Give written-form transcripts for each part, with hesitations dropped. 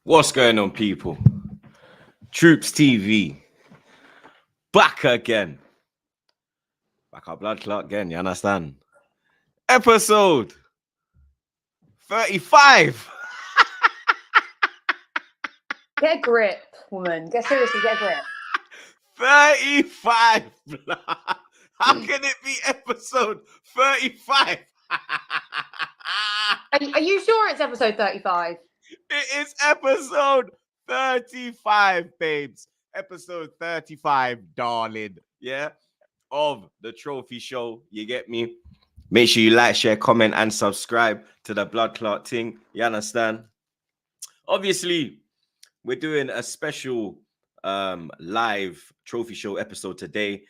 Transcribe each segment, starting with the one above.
What's going on, people? TroopzTV back again. Back our blood clot again, you understand? Episode 35. Get a grip, woman. Seriously, get a grip. 35. How can it be episode 35? Are you sure it's episode 35? It is episode 35, babes. Episode 35, darling. Yeah. Of the Trophie Show. You get me? Make sure you like, share, comment, and subscribe to the Blood Clot thing. You understand? Obviously, we're doing a special live Trophie Show episode today.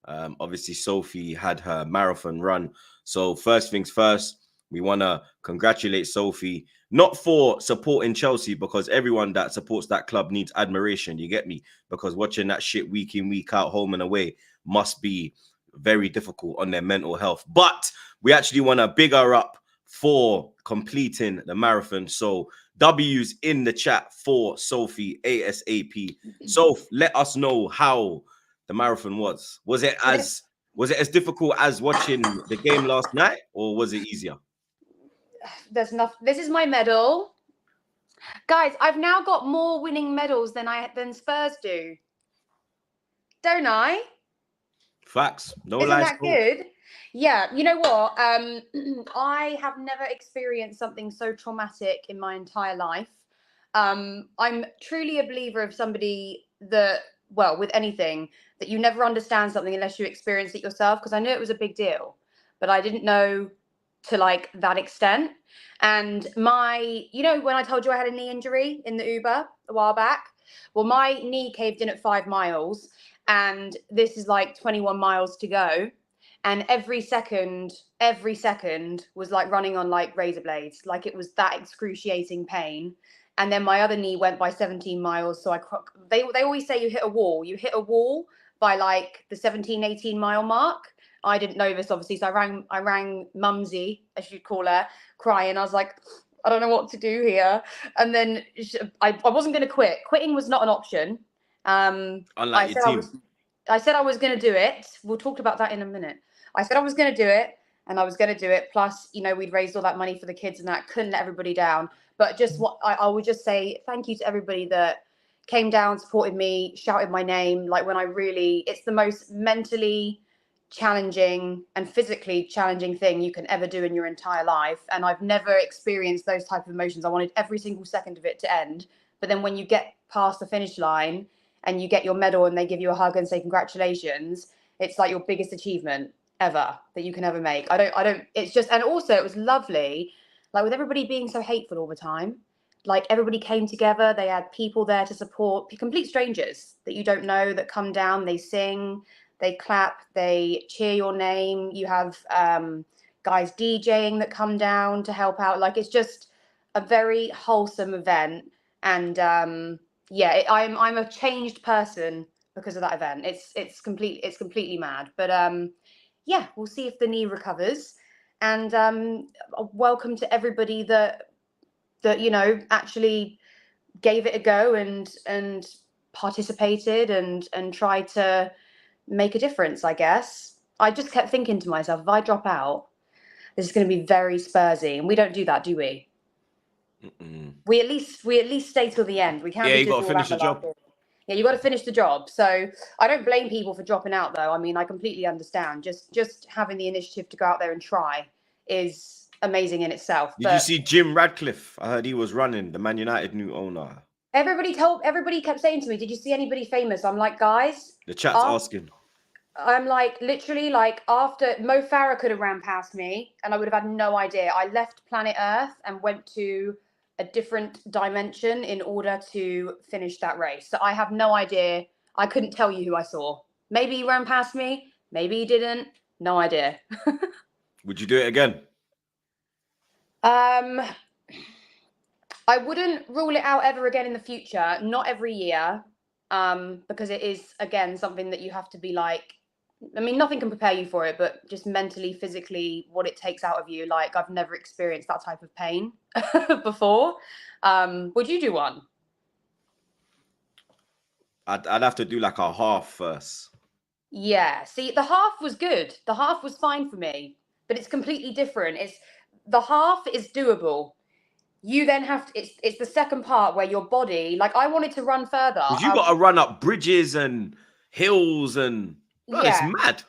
Obviously, Sophie had her marathon run. So first things first, we want to congratulate Sophie, not for supporting Chelsea, because everyone that supports that club needs admiration. You get me? Because watching that shit week in, week out, home and away must be very difficult on their mental health. But we actually want to big her up for completing the marathon. So W's in the chat for Sophie ASAP. So let us know how the marathon was. Was it as difficult as watching the game last night, or was it easier? There's enough. This is my medal, guys. I've now got more winning medals than Spurs do, don't I? Facts. No Isn't lies. that good? Yeah. You know what? I have never experienced something so traumatic in my entire life. I'm truly a believer of somebody that, well, with anything, that you never understand something unless you experience it yourself. Because I knew it was a big deal, but I didn't know to like that extent. And when I told you I had a knee injury in the Uber a while back, well, my knee caved in at 5 miles, and this is like 21 miles to go. And every second was like running on like razor blades. Like it was that excruciating pain. And then my other knee went by 17 miles. So they always say you hit a wall. You hit a wall by like the 17, 18 mile mark. I didn't know this, obviously. So I rang Mumsy, as you'd call her, crying. I was like, I don't know what to do here. And then I wasn't going to quit. Quitting was not an option. Unlike your team. I said I was going to do it. We'll talk about that in a minute. I said I was going to do it, and I was going to do it. Plus, we'd raised all that money for the kids and that. Couldn't let everybody down. But just what I would just say thank you to everybody that came down, supported me, shouted my name. Like when it's the most mentally challenging and physically challenging thing you can ever do in your entire life. And I've never experienced those type of emotions. I wanted every single second of it to end. But then when you get past the finish line and you get your medal and they give you a hug and say congratulations, it's like your biggest achievement ever that you can ever make. It's just, and also it was lovely, like with everybody being so hateful all the time, like everybody came together. They had people there to support, complete strangers that you don't know that come down, they sing, they clap, they cheer your name. You have guys DJing that come down to help out. Like it's just a very wholesome event. And I'm a changed person because of that event. It's completely mad. But yeah, we'll see if the knee recovers. And welcome to everybody that actually gave it a go and participated and tried to make a difference, I guess. I just kept thinking to myself, if I drop out, this is going to be very Spursy, and we don't do that, do we? Mm-mm. We at least stay till the end. We can't. Yeah, you got to finish the job. Yeah, you got to finish the job. So I don't blame people for dropping out, though. I mean, I completely understand. Just having the initiative to go out there and try is amazing in itself. Did you see Jim Radcliffe? I heard he was running, the Man United new owner. Everybody kept saying to me, did you see anybody famous? I'm like, guys. The chat's asking. I'm like, literally, like after Mo Farah could have ran past me and I would have had no idea. I left planet Earth and went to a different dimension in order to finish that race. So I have no idea. I couldn't tell you who I saw. Maybe he ran past me. Maybe he didn't. No idea. Would you do it again? I wouldn't rule it out ever again in the future. Not every year. Because it is, again, something that you have to be like, I mean, nothing can prepare you for it, but just mentally, physically, what it takes out of you. Like, I've never experienced that type of pain before. Would you do one? I'd have to do like a half first. Yeah. See, the half was good. The half was fine for me, but it's completely different. The half is doable. You then have to. It's the second part where your body. Like I wanted to run further. Because you got to run up bridges and hills and it's Yeah. mad.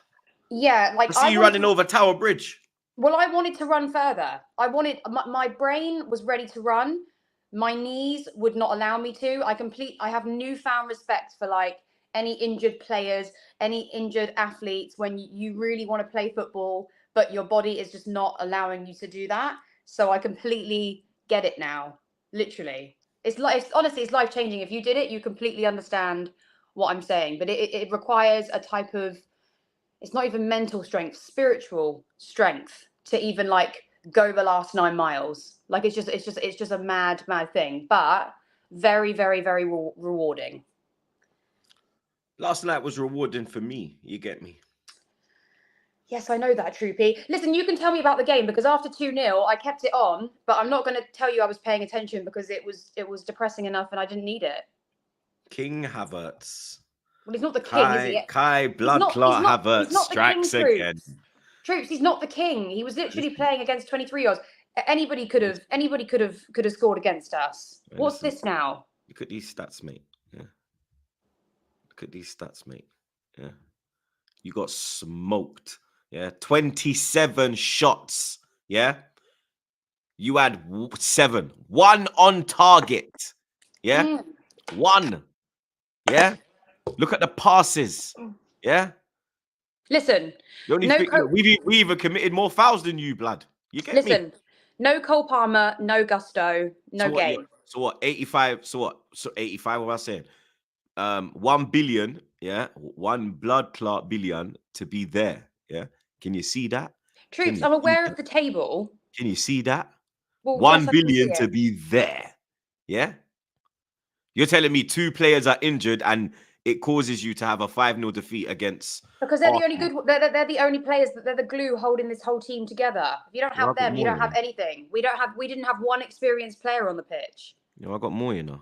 Yeah. Like I see you running over Tower Bridge. Well, I wanted to run further. I wanted my brain was ready to run. My knees would not allow me to. I have newfound respect for like any injured players, any injured athletes when you really want to play football, but your body is just not allowing you to do that. So I completely get it now. Literally. Honestly, it's life changing. If you did it, you completely understand what I'm saying. But it requires a type of, it's not even mental strength, spiritual strength to even like go the last 9 miles. Like it's just a mad thing, but very, very, very rewarding. Last night was rewarding for me. You get me? Yes, I know that, Troopy. Listen, you can tell me about the game because after 2-0, I kept it on, but I'm not going to tell you I was paying attention because it was depressing enough and I didn't need it. King Havertz. Well, he's not the king, is he? Kai Blood Clot Havertz strikes again. Troops, he's not the king. He was literally playing against 23-year-olds. Anybody could have scored against us. What's this now? Look at these stats, mate. Yeah. Look at these stats, mate. Yeah. You got smoked. Yeah. 27 shots. Yeah. You had 7. 1 on target. Yeah. 1. Yeah. Look at the passes. Yeah. Listen. We even committed more fouls than you, blood. You get me? Listen. No Cole Palmer, no Gusto, no game. So what? 85. So what? So 85. What am I saying? 1 billion. Yeah. 1 blood clot billion to be there. Yeah. Can you see that? Troops, I'm aware of the table. Can you see that? Well, 1 billion to be there. Yeah. You're telling me 2 players are injured and it causes you to have a 5-0 defeat against. Because they're the only good. They're the only players that they're the glue holding this whole team together. If you don't have them, you don't have anything. We didn't have one experienced player on the pitch. I got more, you know.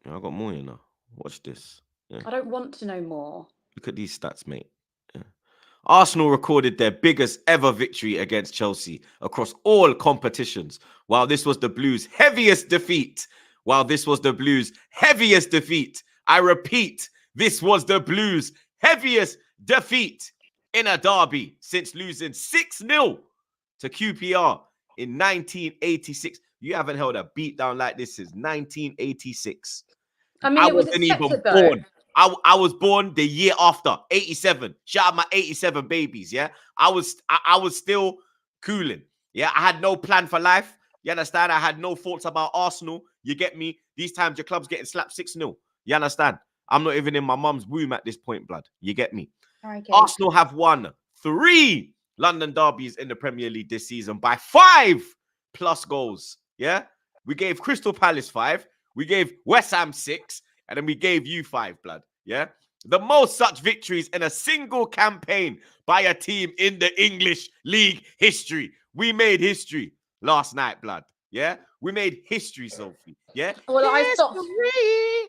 I got more, you know. Watch this. Yeah. I don't want to know more. Look at these stats, mate. Yeah. Arsenal recorded their biggest ever victory against Chelsea across all competitions, while this was the Blues' heaviest defeat. I repeat, this was the Blues' heaviest defeat in a derby since losing 6-0 to QPR in 1986. You haven't held a beatdown like this since 1986. I mean, I wasn't even born. I was born the year after, 87. Shout out my 87 babies, yeah? I was still cooling, yeah? I had no plan for life. You understand? I had no thoughts about Arsenal. You get me? These times your club's getting slapped 6-0. You understand? I'm not even in my mum's womb at this point, blood. You get me? Okay. Arsenal have won 3 London derbies in the Premier League this season by 5+ goals, yeah? We gave Crystal Palace 5. We gave West Ham 6. And then we gave you 5, blood. Yeah. The most such victories in a single campaign by a team in the English league history. We made history last night, blood. Yeah. We made history, Sophie. Yeah. Well,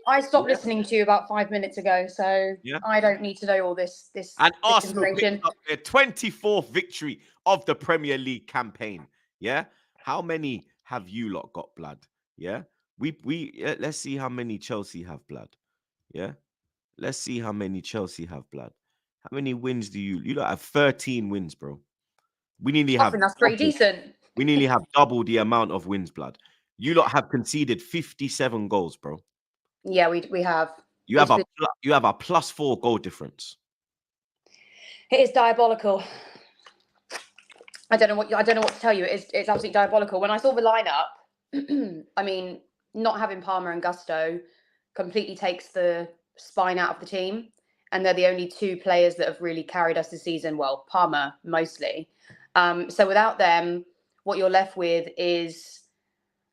I stopped listening to you about 5 minutes ago, so yeah. I don't need to know all this. And Arsenal picked up their 24th victory of the Premier League campaign. Yeah. How many have you lot got, blood? Yeah. Let's see how many Chelsea have, blood. Yeah, let's see how many Chelsea have, blood. How many wins do you lot have? 13 wins, bro. We nearly have. I think that's pretty decent. We nearly have double the amount of wins, blood. You lot have conceded 57 goals, bro. Yeah, we have. You have a +4 goal difference. It is diabolical. I don't know what to tell you. It's absolutely diabolical. When I saw the lineup, I mean, not having Palmer and Gusto completely takes the spine out of the team. And they're the only 2 players that have really carried us this season. Well, Palmer mostly. So without them, what you're left with is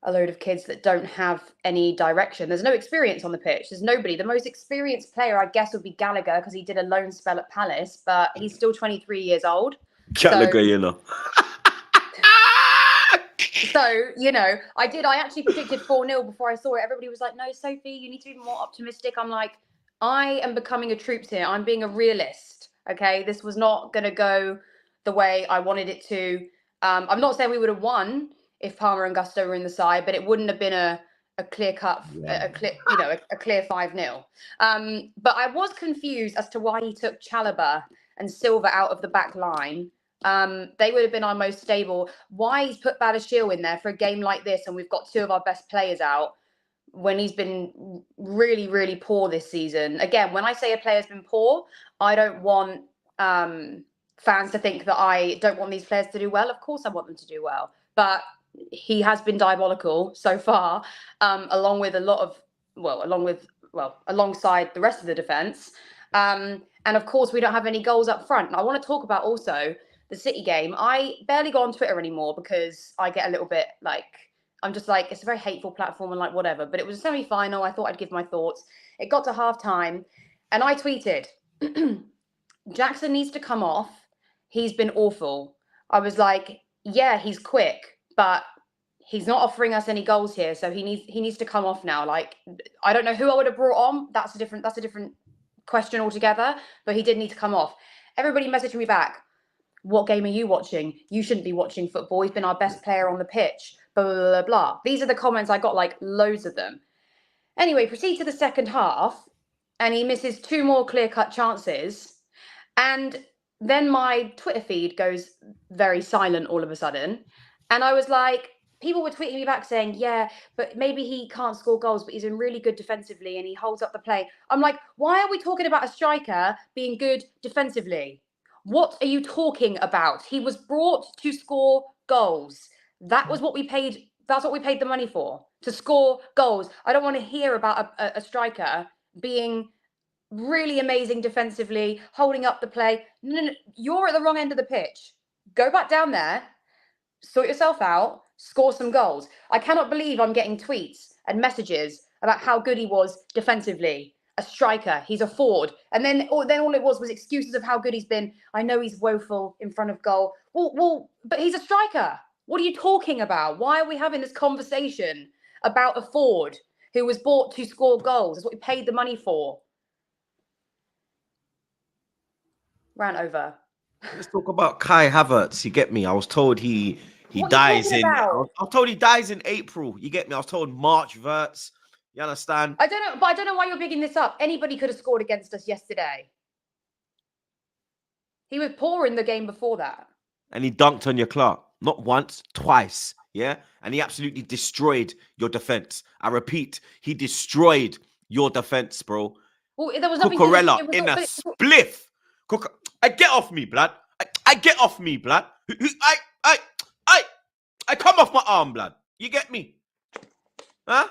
a load of kids that don't have any direction. There's no experience on the pitch. There's nobody. The most experienced player, I guess, would be Gallagher because he did a loan spell at Palace, but he's still 23 years old. Gallagher, you know. So, you know, I actually predicted 4-0 before I saw it. Everybody was like, no, Sophie, you need to be more optimistic. I'm like, I am becoming a troops here. I'm being a realist. Okay, this was not going to go the way I wanted it to. I'm not saying we would have won if Palmer and Gusto were in the side, but it wouldn't have been a clear cut, a clear, a clear 5-0. But I was confused as to why he took Chalobah and Silva out of the back line. They would have been our most stable. Why he's put Badiashile in there for a game like this, and we've got two of our best players out when he's been really, really poor this season. Again, when I say a player's been poor, I don't want fans to think that I don't want these players to do well. Of course I want them to do well, but he has been diabolical so far, alongside the rest of the defence. And of course, we don't have any goals up front. And I want to talk about also the City game. I barely go on Twitter anymore because I get a little bit like, I'm just like, it's a very hateful platform and like whatever. But it was a semi-final. I thought I'd give my thoughts. It got to half-time and I tweeted, Jackson needs to come off. He's been awful. I was like, yeah, he's quick, but he's not offering us any goals here. So he needs to come off now. Like, I don't know who I would have brought on. That's a different question altogether, but he did need to come off. Everybody messaged me back. What game are you watching? You shouldn't be watching football. He's been our best player on the pitch. Blah, blah, blah, blah. These are the comments I got, like loads of them. Anyway, proceed to the second half and he misses 2 more clear-cut chances. And then my Twitter feed goes very silent all of a sudden. And I was like, people were tweeting me back saying, yeah, but maybe he can't score goals, but he's been really good defensively and he holds up the play. I'm like, why are we talking about a striker being good defensively? What are you talking about? He was brought to score goals. That was what we paid. That's what we paid the money for, to score goals. I don't want to hear about a striker being really amazing defensively, holding up the play. No, you're at the wrong end of the pitch. Go back down there, sort yourself out, score some goals. I cannot believe I'm getting tweets and messages about how good he was defensively. A striker, he's a forward. And then all it was excuses of how good he's been. I know he's woeful in front of goal. Well, but he's a striker. What are you talking about? Why are we having this conversation about a forward who was bought to score goals? That's what we paid the money for. Rant over. Let's talk about Kai Havertz. You get me? I was told he dies in. I was told he dies in April. You get me? I was told March Verts. You understand? I don't know, but I don't know why you're bigging this up. Anybody could have scored against us yesterday. He was poor in the game before that. And he dunked on your Clark. Not once, twice. Yeah? And he absolutely destroyed your defense. I repeat, he destroyed your defense, bro. Well, there was nothing Cucurella in a spliff. I get off me, blood. I get off me, blood. I come off my arm, blood. You get me? Huh?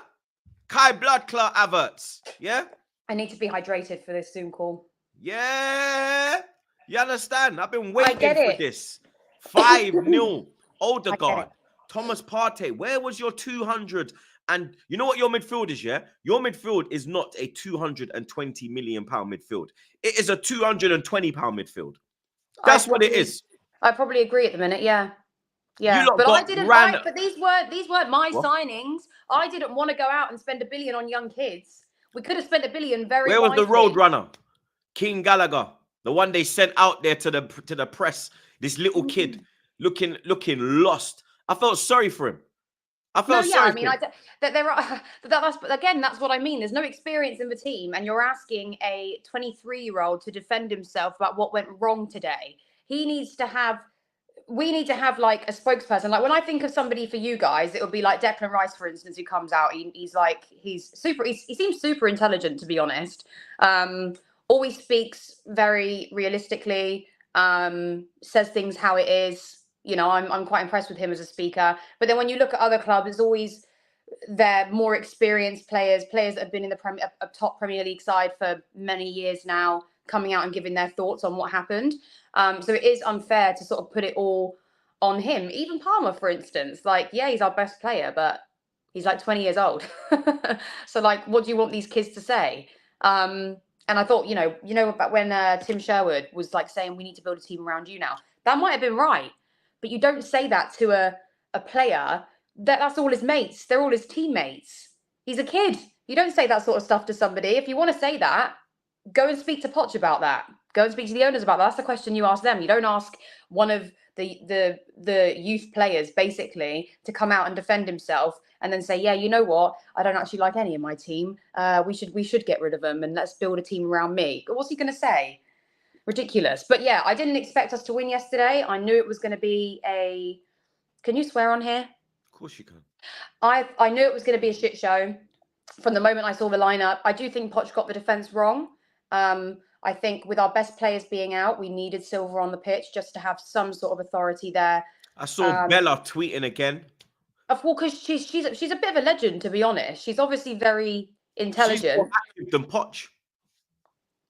Kai Blood Clot Havertz. Yeah? I need to be hydrated for this Zoom call. Yeah. You understand? I've been waiting for this. 5-0. Odegaard. Thomas Partey. Where was your 200? And you know what your midfield is, yeah? Your midfield is not a £220 million midfield. It is a £220 midfield. That's what it is. I probably agree at the minute, yeah. Yeah, but I didn't buy, but these weren't my signings. I didn't want to go out and spend $1 billion on young kids. We could have spent $1 billion very Where was the road runner? King Gallagher, the one they sent out there to the press. This little kid looking lost. I felt sorry for him. That's what I mean. There's no experience in the team, and you're asking a 23-year-old to defend himself about what went wrong today. We need to have like a spokesperson. Like when I think of somebody for you guys, it would be like Declan Rice, for instance, who comes out. He seems super intelligent, to be honest. Always speaks very realistically, says things how it is. You know, I'm quite impressed with him as a speaker. But then when you look at other clubs, it's always they're more experienced players that have been in the top Premier League side for many years now, coming out and giving their thoughts on what happened. So it is unfair to sort of put it all on him. Even Palmer, for instance, like, yeah, he's our best player, but he's like 20 years old. So like, what do you want these kids to say? And I thought, you know about when Tim Sherwood was like saying, we need to build a team around you now. That might have been right, but you don't say that to a player. That's all his mates. They're all his teammates. He's a kid. You don't say that sort of stuff to somebody. If you want to say that, go and speak to Poch about that. Go and speak to the owners about that. That's the question you ask them. You don't ask one of the youth players basically to come out and defend himself and then say, yeah, you know what? I don't actually like any of my team. We should get rid of them and let's build a team around me. What's he going to say? Ridiculous. But yeah, I didn't expect us to win yesterday. I knew it was going to be a. Can you swear on here? Of course you can. I knew it was going to be a shit show from the moment I saw the lineup. I do think Poch got the defense wrong. I think with our best players being out, we needed Silva on the pitch just to have some sort of authority there. I saw Bella tweeting again. Of course, because she's a bit of a legend, to be honest. She's obviously very intelligent. She's more active than Poch.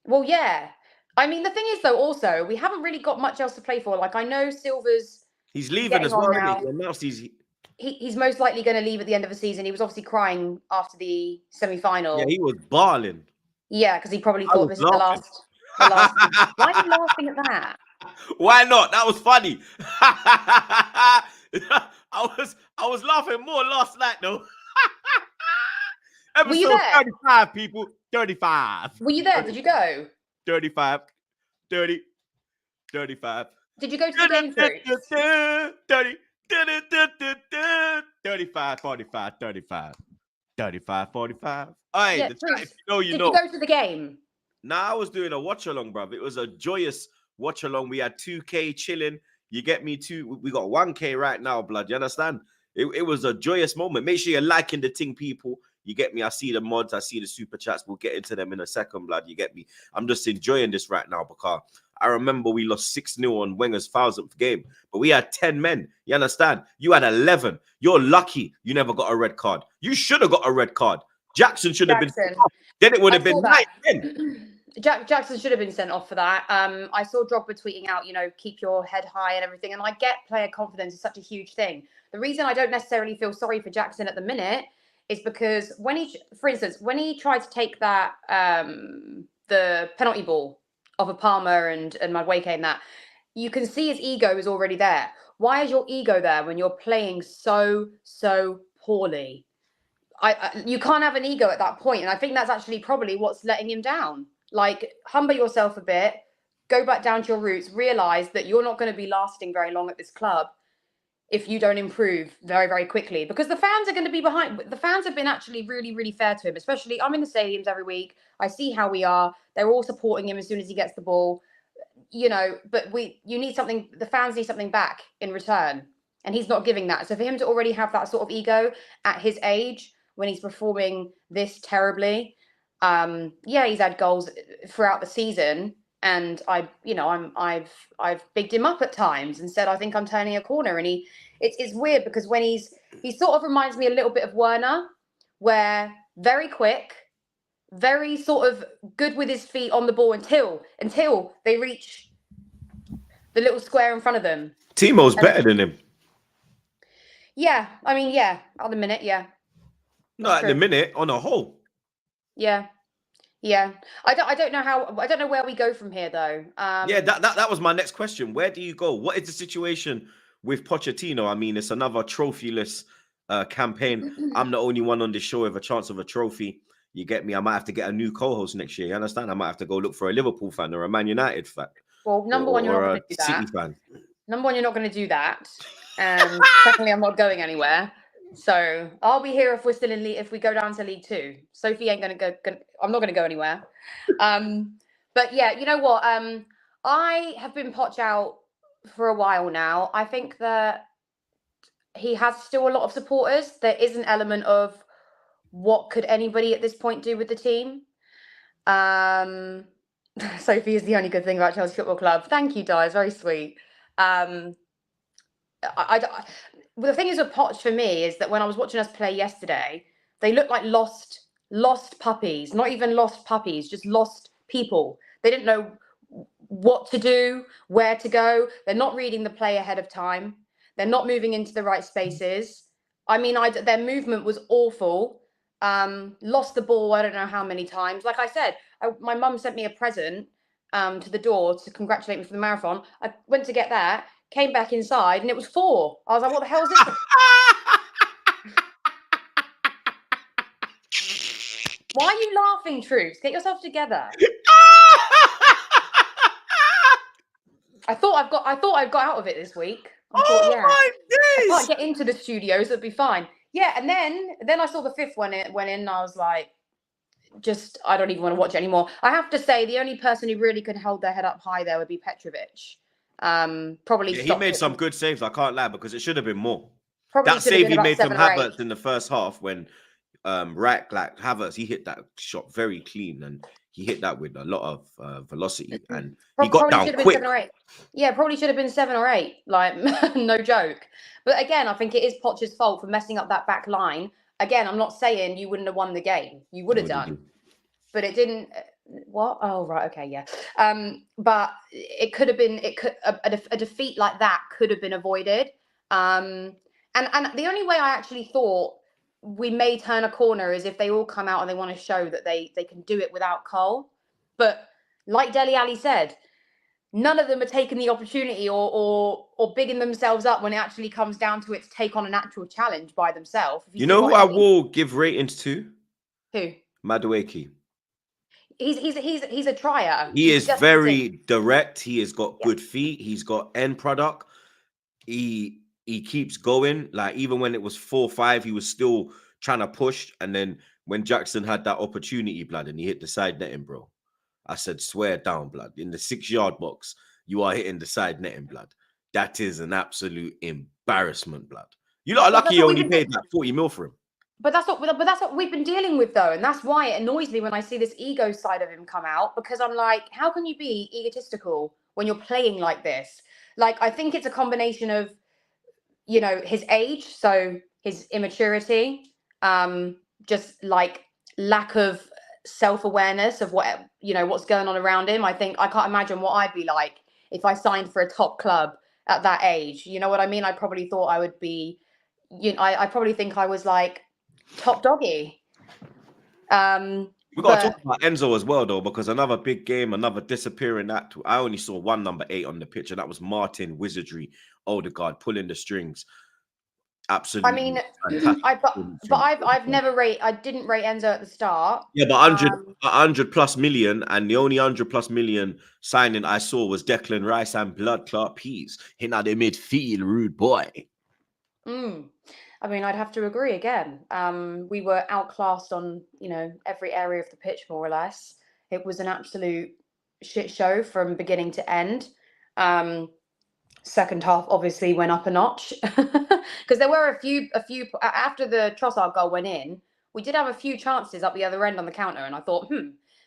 Well, yeah. I mean, the thing is, though, also, we haven't really got much else to play for. Like, I know Silva's... He's leaving as well, isn't he? He's most likely going to leave at the end of the season. He was obviously crying after the semi-final. Yeah, he was barling. Yeah, because he probably thought this is the last. Why are you laughing at that? Why not? That was funny. I was laughing more last night, though. Episode Were you there? 35, people. 35. Were you there? Did you go? 35. 30. 35. Did you go to the game, Troopz? 30. 35, 45, 35. 35, 45. Hey, Yeah, the Troopz, chat, if you know, you did know. you go to the game? Nah, I was doing a watch along, bruv. It was a joyous watch along. We had 2K chilling. You get me too. We got 1K right now, blood. You understand? It was a joyous moment. Make sure you're liking the thing, people. You get me? I see the mods. I see the super chats. We'll get into them in a second, blood. You get me? I'm just enjoying this right now because I remember we lost 6-0 on Wenger's 1000th game, but we had 10 men. You understand? You had 11. You're lucky you never got a red card. You should have got a red card. Jackson should have been sent off. Then it would have been 9-10. Jackson should have been sent off for that. I saw Drogba tweeting out, keep your head high and everything. And I get player confidence is such a huge thing. The reason I don't necessarily feel sorry for Jackson at the minute is because for instance, when he tried to take that, the penalty ball of a Palmer and Madueke and that, you can see his ego is already there. Why is your ego there when you're playing so poorly? You can't have an ego at that point. And I think that's actually probably what's letting him down. Like, humble yourself a bit, go back down to your roots, realize that you're not going to be lasting very long at this club if you don't improve very quickly, because the fans are going to be behind. The fans have been actually really fair to him, especially I'm in the stadiums every week. I see how we are. They're all supporting him as soon as he gets the ball, but you need something. The fans need something back in return. And he's not giving that. So for him to already have that sort of ego at his age, when he's performing this terribly, he's had goals throughout the season, and I've bigged him up at times and said I think I'm turning a corner. And it's weird because when he sort of reminds me a little bit of Werner, where very quick, very sort of good with his feet on the ball until they reach the little square in front of them. Timo's better than him. Yeah, I mean, yeah, at the minute, yeah. Not at the minute, on a whole. Yeah. I don't know where we go from here though. That was my next question. Where do you go? What is the situation with Pochettino? I mean, it's another trophyless campaign. I'm the only one on this show with a chance of a trophy. You get me? I might have to get a new co-host next year. You understand? I might have to go look for a Liverpool fan or a Man United fan. Well, number one, you're not going to do that. City fan. Number one, you're not going to do that. And secondly, I'm not going anywhere. So I'll be here if we're still in if we go down to League 2. Sophie ain't going to go. I'm not going to go anywhere. But yeah, you know what? I have been Poch out for a while now. I think that he has still a lot of supporters. There is an element of what could anybody at this point do with the team. Sophie is the only good thing about Chelsea Football Club. Thank you, Di. It's very sweet. The thing is with Poch for me is that when I was watching us play yesterday, they looked like lost puppies. Not even lost puppies, just lost people. They didn't know what to do, where to go. They're not reading the play ahead of time. They're not moving into the right spaces. I mean, their movement was awful. Lost the ball, I don't know how many times. Like I said, my mum sent me a present to the door to congratulate me for the marathon. I went to get that, came back inside, and it was 4. I was like, what the hell is this? Why are you laughing, Troopz? Get yourself together. I thought I got out of it this week. I thought, Oh yeah, my I days! can't get into the studios. It'd be fine. Yeah, and then I saw the fifth one. It went in. And I was like, I don't even want to watch it anymore. I have to say, the only person who really could hold their head up high there would be Petrovic. Probably Yeah, he stopped made it some good saves. I can't lie, because it should have been more. Probably That should have save been he about made from 7 or 8. Havertz in the first half when Havertz, he hit that shot very clean and he hit that with a lot of velocity and he got Probably down should have been quick. 7 or 8. Yeah, probably should have been 7 or 8. Like, no joke. But again, I think it is Poch's fault for messing up that back line. Again, I'm not saying you wouldn't have won the game. You would have done. But it didn't. What? Oh, right. Okay. Yeah. But it could have been. A defeat like that could have been avoided. And the only way I actually thought we may turn a corner is if they all come out and they want to show that they can do it without Cole. But like Dele Alli said, none of them are taking the opportunity or bigging themselves up when it actually comes down to it to take on an actual challenge by themselves. You know who I will give ratings to? Who? Madueke. He's a trier. He is very direct. He has got good feet. He's got end product. He keeps going. Like, even when it was 4-5, he was still trying to push. And then when Jackson had that opportunity, blood, and he hit the side netting, bro, I said, swear down, blood. In the 6-yard box, you are hitting the side netting, blood. That is an absolute embarrassment, blood. You lot are lucky you only paid like 40 mil for him. But that's what we've been dealing with, though, and that's why it annoys me when I see this ego side of him come out, because I'm like, how can you be egotistical when you're playing like this? Like, I think it's a combination of, you know, his age, so his immaturity, just like lack of self-awareness of what, you know, what's going on around him. I think I can't imagine what I'd be like if I signed for a top club at that age. You know what I mean? I probably thought I would be, you know, I probably think I was like top doggy. We got to talk about Enzo as well, though, because another big game, another disappearing act. I only saw one number 8 on the pitch, and that was Martin Wizardry Odegaard pulling the strings. Absolutely. I mean, I didn't rate Enzo at the start. Yeah, but 100 plus million, and the only 100 plus million signing I saw was Declan Rice and Blood Clot Peas. Hitting out the midfield, rude boy. I mean, I'd have to agree again. We were outclassed on, you know, every area of the pitch, more or less. It was an absolute shit show from beginning to end. Second half obviously went up a notch because there were a few after the Trossard goal went in. We did have a few chances up the other end on the counter, and I thought,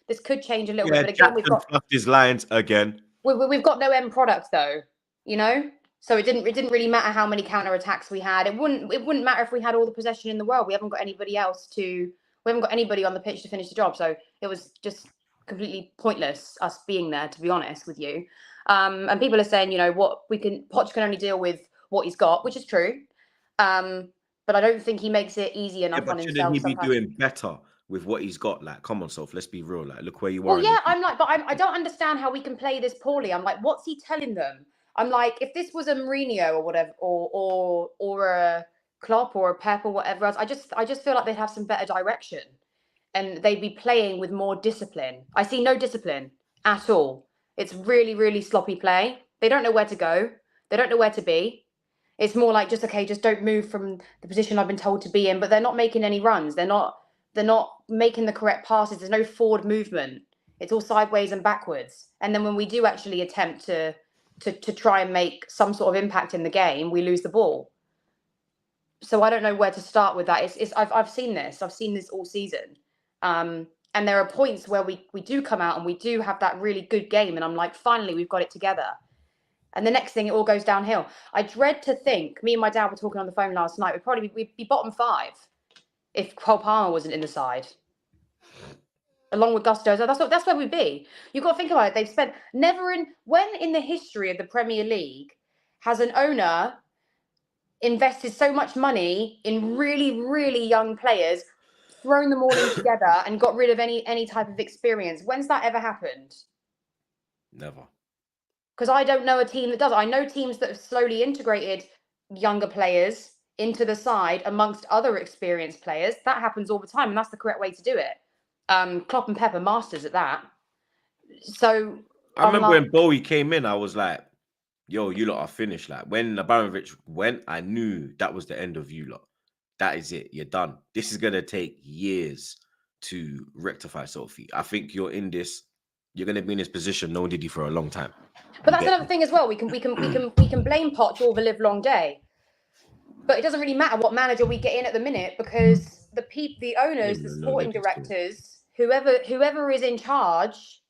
this could change a little bit. But again, we've got his lines again. We've got no end product though, you know. So it didn't really matter how many counter attacks we had. It wouldn't matter if we had all the possession in the world. We haven't got anybody on the pitch to finish the job. So it was just completely pointless us being there, to be honest with you. And people are saying, you know, Poch can only deal with what he's got, which is true. But I don't think he makes it easy enough on himself. Shouldn't he be doing better with what he's got? Like, come on, Soph, let's be real. Like, look where you are. Well, yeah, I'm like, but I don't understand how we can play this poorly. I'm like, what's he telling them? I'm like, if this was a Mourinho or whatever, or a Klopp or a Pep or whatever else, I just feel like they'd have some better direction, and they'd be playing with more discipline. I see no discipline at all. It's really, really sloppy play. They don't know where to go. They don't know where to be. It's more like just don't move from the position I've been told to be in. But they're not making any runs. They're not making the correct passes. There's no forward movement. It's all sideways and backwards. And then when we do actually attempt to try and make some sort of impact in the game, we lose the ball. So I don't know where to start with that. I've seen this. I've seen this all season. And there are points where we do come out and we do have that really good game. And I'm like, finally, we've got it together. And the next thing, it all goes downhill. I dread to think, me and my dad were talking on the phone last night, we'd be bottom 5 if Cole Palmer wasn't in the side. Along with Gusto. So that's where we'd be. You've got to think about it. They've spent when in the history of the Premier League has an owner invested so much money in really, really young players, thrown them all in together and got rid of any type of experience? When's that ever happened? Never. Because I don't know a team that does. I know teams that have slowly integrated younger players into the side amongst other experienced players. That happens all the time, and that's the correct way to do it. Klopp and Pep are masters at that. So I remember when Bowie came in, I was like, yo, you lot are finished. Like when Abramovich went, I knew that was the end of you lot. That is it. You're done. This is gonna take years to rectify, Sophie. I think you're in this. You're gonna be in this position known Diddy for a long time. But that's another thing as well. We can blame Poch all the live long day, but it doesn't really matter what manager we get in at the minute because the owners, the sporting directors, whoever is in charge,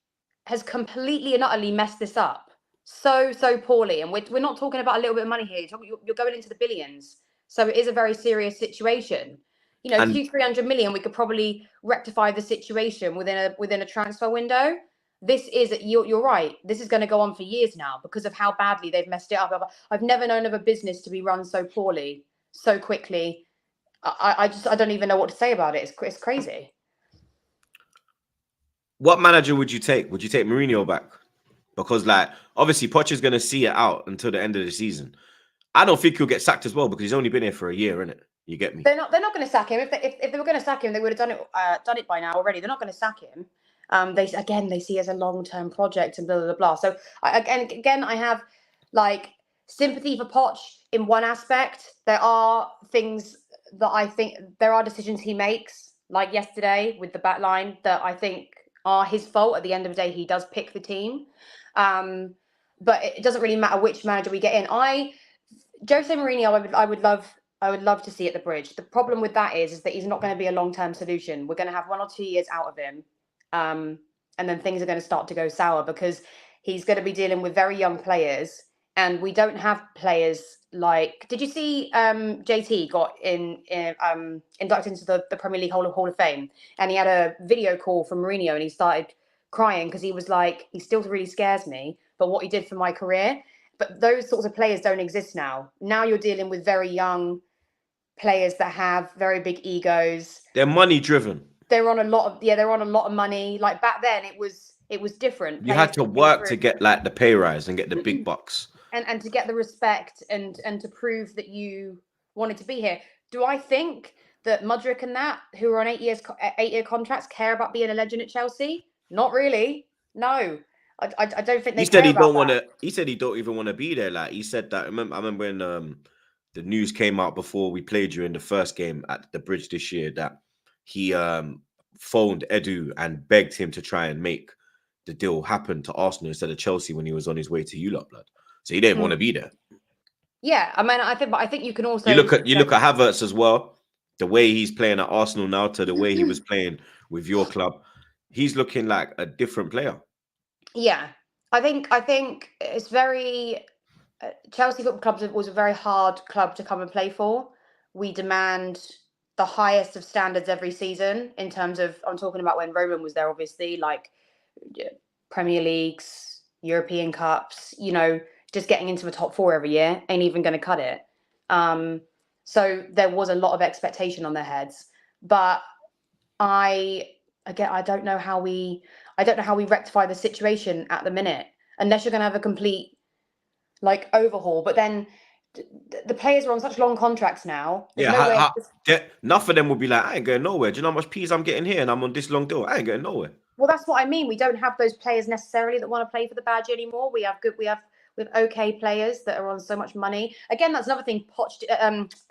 has completely and utterly messed this up so poorly. And we're not talking about a little bit of money here. You're going into the billions, so it is a very serious situation. You know, 200-300 million, we could probably rectify the situation within a transfer window. This is, you're right, this is going to go on for years now because of how badly they've messed it up. I've never known of a business to be run so poorly, so quickly. I don't even know what to say about it. It's crazy. What manager would you take? Would you take Mourinho back? Because, like, obviously, Poch is going to see it out until the end of the season. I don't think he'll get sacked as well because he's only been here for a year, innit? You get me? They're not going to sack him. If they were going to sack him, they would have done it by now already. They're not going to sack him. They see it as a long-term project and blah blah blah. So I have like sympathy for Poch in one aspect. There are things that I think there are decisions he makes, like yesterday with the back line, that I think are his fault. At the end of the day, he does pick the team, but it doesn't really matter which manager we get in. Jose Mourinho, I would love to see at the Bridge. The problem with that is that he's not going to be a long-term solution. We're going to have 1 or 2 years out of him. And then things are going to start to go sour because he's going to be dealing with very young players, and we don't have players like. Did you see JT got inducted into the Premier League Hall of Fame, and he had a video call from Mourinho, and he started crying because he was like, he still really scares me, but what he did for my career. But those sorts of players don't exist now. Now you're dealing with very young players that have very big egos. They're money driven. They're on a lot of money. Like back then, it was different. You had to work to get like the pay rise and get the big bucks, and to get the respect and to prove that you wanted to be here. Do I think that Mudryk and that, who are on 8-year contracts, care about being a legend at Chelsea? Not really. No, I don't think they. He said he don't want to. He said he don't even want to be there. Like he said that. I remember when the news came out before we played you in the first game at the Bridge this year that he phoned Edu and begged him to try and make the deal happen to Arsenal instead of Chelsea when he was on his way to you lot, blood. So he didn't want to be there. Yeah, I mean, I think you can also you look at Havertz as well. The way he's playing at Arsenal now to the way he was playing with your club, he's looking like a different player. Yeah, I think it's very Chelsea Football Club was a very hard club to come and play for. We demand the highest of standards every season in terms of, I'm talking about when Roman was there, obviously, like Premier Leagues, European Cups, you know, just getting into the top 4 every year ain't even going to cut it. So there was a lot of expectation on their heads, but I don't know how we rectify the situation at the minute, unless you're going to have a complete like overhaul. But then the players are on such long contracts now. Enough of them will be like, I ain't going nowhere. Do you know how much peas I'm getting here? And I'm on this long deal. I ain't going nowhere. Well, that's what I mean. We don't have those players necessarily that want to play for the badge anymore. We have okay players that are on so much money. Again, that's another thing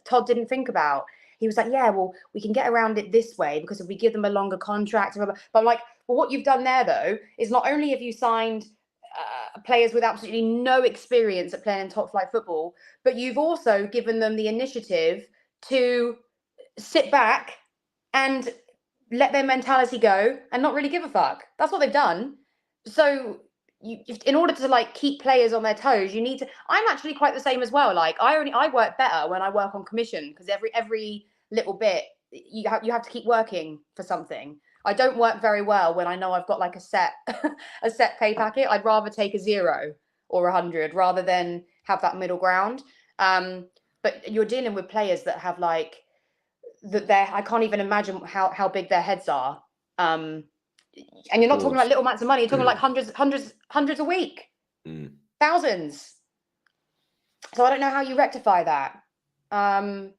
Todd didn't think about. He was like, yeah, well, we can get around it this way because if we give them a longer contract. But I'm like, well, what you've done there, though, is not only have you signed players with absolutely no experience at playing in top flight football, but you've also given them the initiative to sit back and let their mentality go and not really give a fuck. That's what they've done. So in order to like keep players on their toes, you need to. I'm actually quite the same as well. Like I work better when I work on commission because every little bit you have to keep working for something. I don't work very well when I know I've got like a set pay packet. I'd rather take a 0 or 100 rather than have that middle ground. But you're dealing with players that have like that. I can't even imagine how big their heads are. And you're not talking about little amounts of money. You're talking like hundreds a week, thousands. So I don't know how you rectify that.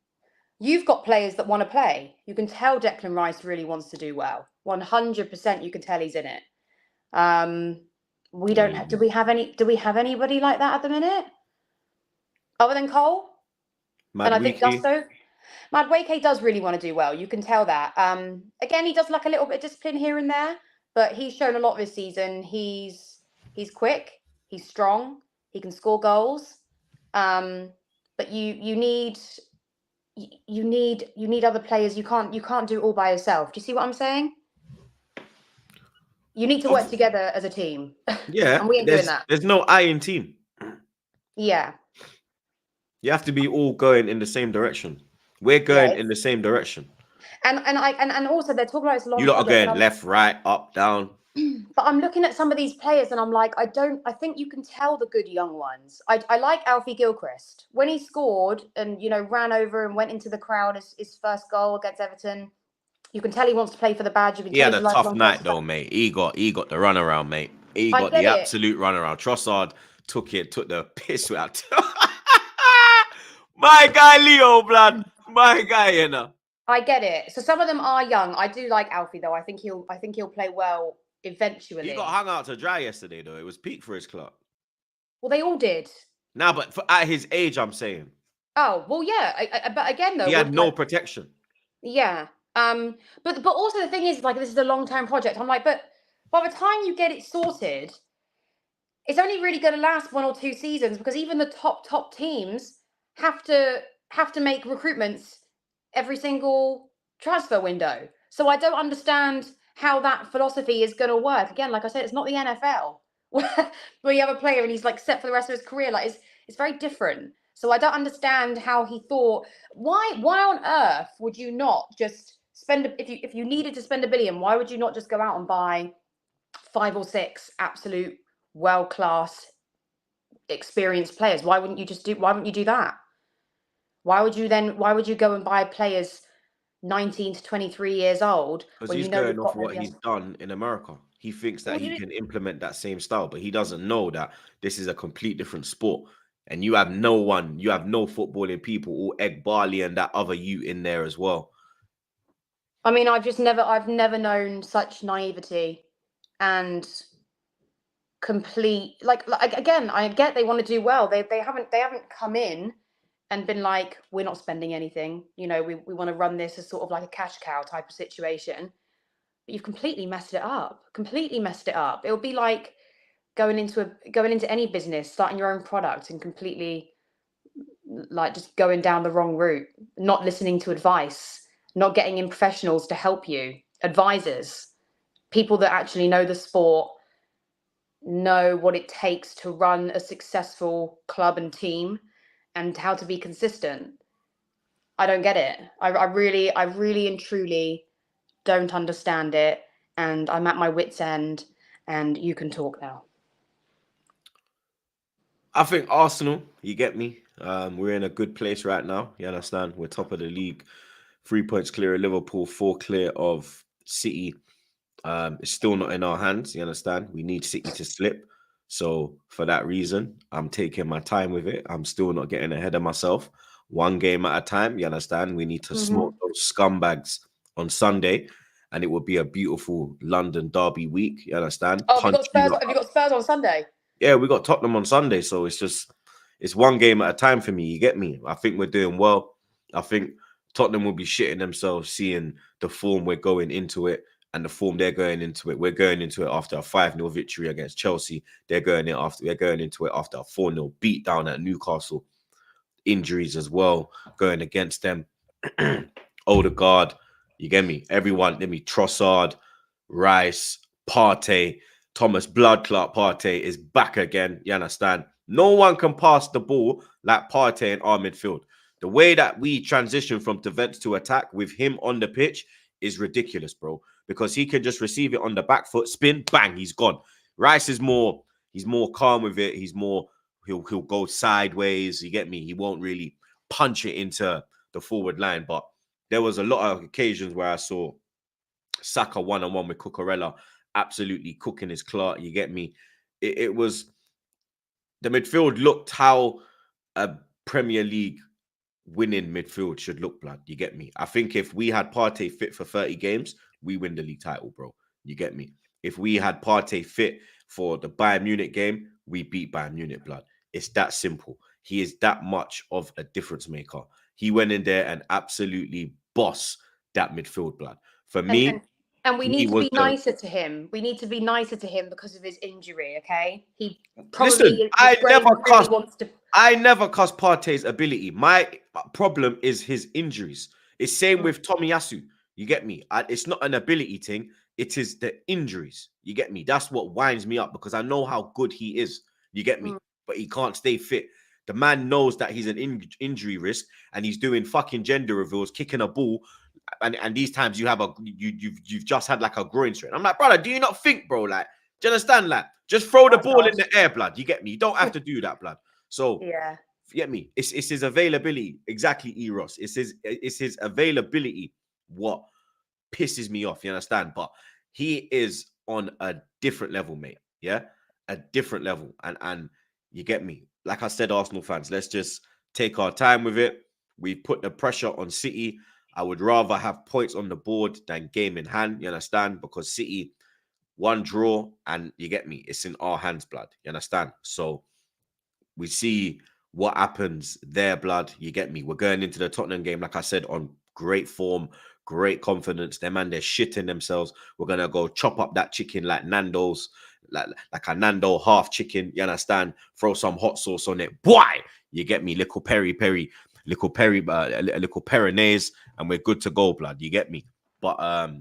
You've got players that want to play. You can tell Declan Rice really wants to do well. 100%, you can tell he's in it. We don't. Do we have anybody like that at the minute? Other than Cole, and I think Madueke. Gusto. Madueke does really want to do well. You can tell that. Again, he does like a little bit of discipline here and there, but he's shown a lot this season. He's quick, he's strong, he can score goals. But you need other players. You can't do it all by yourself. Do you see what I'm saying? You need to work together as a team. Yeah, and we ain't doing that. There's no I in team. Yeah. You have to be all going in the same direction. We're going in the same direction. And also they're talking about this long. You lot are going left, right, up, down. But I'm looking at some of these players and I'm like, I think you can tell the good young ones. I like Alfie Gilchrist. When he scored and, ran over and went into the crowd as his first goal against Everton, you can tell he wants to play for the badge. He had a tough night though, mate. He got the runaround, mate. He got the absolute runaround. Trossard took the piss out. My guy Leo, blood. My guy, I get it. So some of them are young. I do like Alfie though. I think he'll play well eventually. He got hung out to dry yesterday though. It was peak for his club. Well, they all did. Nah, but at his age, I'm saying. Oh well, yeah. But again, though, he had no protection. Yeah. But also the thing is, like, this is a long-term project. I'm like, but by the time you get it sorted, it's only really going to last 1 or 2 seasons, because even the top teams have to make recruitments every single transfer window. So I don't understand how that philosophy is going to work. Again, like I said, it's not the NFL where you have a player and he's like set for the rest of his career. Like it's very different. So I don't understand how he thought. Why on earth would you not just spend, if you needed to spend $1 billion, why would you not just go out and buy 5 or 6 absolute world-class experienced players? Why wouldn't you do that? Why would you go and buy players 19 to 23 years old? Because he's going off what he's done in America. He thinks that he can implement that same style, but he doesn't know that this is a complete different sport. And you have no footballing people, all Egg Barley and that other you in there as well. I mean, I've never known such naivety and complete, like again, I get they want to do well. They haven't come in and been like, we're not spending anything. We want to run this as sort of like a cash cow type of situation. But you've completely messed it up. It would be like going into any business, starting your own product and completely like just going down the wrong route, not listening to advice, not getting in professionals to help you, advisors, people that actually know the sport, know what it takes to run a successful club and team and how to be consistent. I don't get it. I really and truly don't understand it. And I'm at my wit's end, and you can talk now. I think Arsenal, you get me? We're in a good place right now. You understand? We're top of the league. 3 points clear of Liverpool, 4 clear of City. It's still not in our hands. You understand? We need City to slip. So for that reason, I'm taking my time with it. I'm still not getting ahead of myself. 1 game at a time. You understand? We need to smoke those scumbags on Sunday, and it will be a beautiful London derby week. You understand? Oh, have you got Spurs on Sunday? Yeah, we got Tottenham on Sunday. So it's 1 game at a time for me. You get me? I think we're doing well. I think Tottenham will be shitting themselves seeing the form we're going into it and the form they're going into it. We're going into it after a 5-0 victory against Chelsea. They're going into it after a 4-0 beat down at Newcastle. Injuries as well going against them. Odegaard, you get me? Everyone, Trossard, Rice, Partey, Thomas Bloodclot Partey is back again. You understand? No one can pass the ball like Partey in our midfield. The way that we transition from defense to attack with him on the pitch is ridiculous, bro. Because he can just receive it on the back foot, spin, bang, he's gone. Rice is more calm with it. He'll go sideways. You get me? He won't really punch it into the forward line. But there was a lot of occasions where I saw Saka 1-on-1 with Cucurella absolutely cooking his clock. You get me? It was the midfield looked how a Premier League winning midfield should look, blood. You get me? I think if we had Partey fit for 30 games, we win the league title, bro. You get me? If we had Partey fit for the Bayern Munich game, we beat Bayern Munich, blood. It's that simple. He is that much of a difference maker. He went in there and absolutely bossed that midfield, blood. For me, and we he need to was be nicer to him. We need to be nicer to him because of his injury. Okay, he Listen, probably his brain really wants to. I never cuss Partey's ability. My problem is his injuries. It's same with Tomiyasu. You get me? It's not an ability thing. It is the injuries. You get me? That's what winds me up because I know how good he is. You get me? But he can't stay fit. The man knows that he's an injury risk and he's doing fucking gender reveals, kicking a ball. And these times you've just had like a groin strain. I'm like, brother, do you not think, bro? Like, do you understand? Like, just throw the ball in the air, blood. You get me? You don't have to do that, blood. So yeah, you get me? It's his availability. Exactly, Eros. It's his availability what pisses me off. You understand? But he is on a different level, mate. Yeah, a different level. And you get me? Like I said, Arsenal fans, let's just take our time with it. We put the pressure on City. I would rather have points on the board than game in hand. You understand? Because City, one draw, and you get me? It's in our hands, blood. You understand? So we see what happens there, blood. You get me? We're going into the Tottenham game, like I said, on great form, great confidence. Them man, they're shitting themselves. We're gonna go chop up that chicken like Nando's, like a Nando half chicken. You understand? Throw some hot sauce on it. Boy, you get me? Little little Peronaise, and we're good to go, blood. You get me? But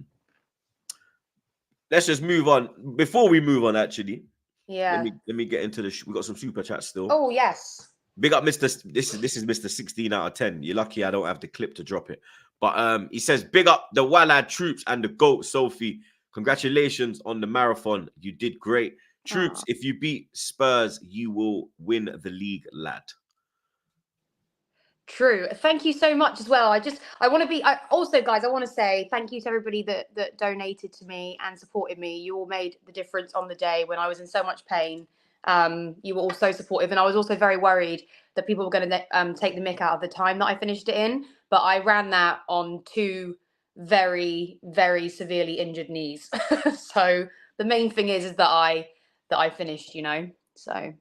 let's just move on. Before we move on, actually, yeah. let me get into the. We got some super chats still. Oh yes. Big up, Mr. This is Mr. 16 out of 10. You're lucky I don't have the clip to drop it. But he says, big up the Wallad troops and the GOAT, Sophie. Congratulations on the marathon. You did great. Troops, if you beat Spurs, you will win the league, lad. True. Thank you so much as well. I want to be, also guys, I want to say thank you to everybody that donated to me and supported me. You all made the difference on the day when I was in so much pain. You were all so supportive, and I was also very worried that people were going to take the mick out of the time that I finished it in, but I ran that on 2 very, very severely injured knees. So the main thing is that I finished, you know. So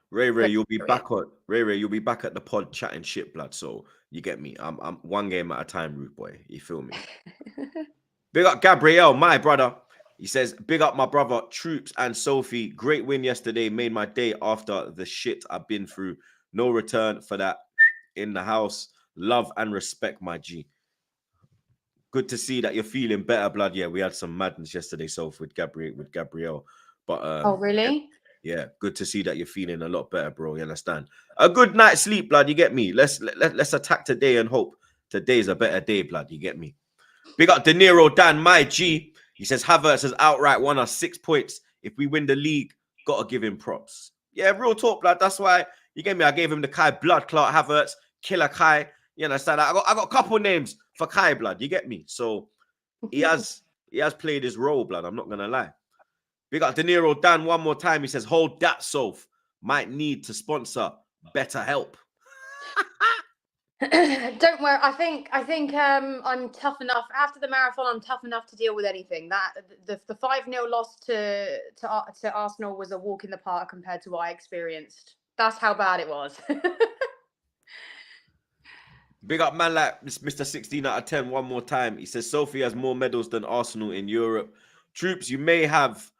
Ray, you'll be back at the pod chatting shit, blood. So you get me. I'm one game at a time, rude boy. You feel me? Big up Gabriel, my brother. He says, big up my brother, Troops and Sophie. Great win yesterday. Made my day after the shit I've been through. No return for that in the house. Love and respect, my G. Good to see that you're feeling better, blood. Yeah, we had some madness yesterday, Soph, with Gabrielle. But oh, really? Yeah, good to see that you're feeling a lot better, bro. You understand? A good night's sleep, blood. You get me? Let's attack today and hope today's a better day, blood. You get me? Big up De Niro, Dan, my G. He says, Havertz has outright won us 6 points. If we win the league, got to give him props. Yeah, real talk, blood. That's why, you get me? I gave him the Kai Blood Clot Havertz, Killer Kai. You understand? I got a couple names for Kai, blood. You get me? So he has played his role, blood. I'm not going to lie. Big up De Niro, Dan, one more time. He says, hold that, Soph. Might need to sponsor Better Help. Don't worry. I think I'm tough enough after the marathon. I'm tough enough to deal with anything. That the 5-0 loss to Arsenal was a walk in the park compared to what I experienced. That's how bad it was. Big up man like Mr. 16 out of 10 one more time. He says Sophie has more medals than Arsenal in Europe. Troops, you may have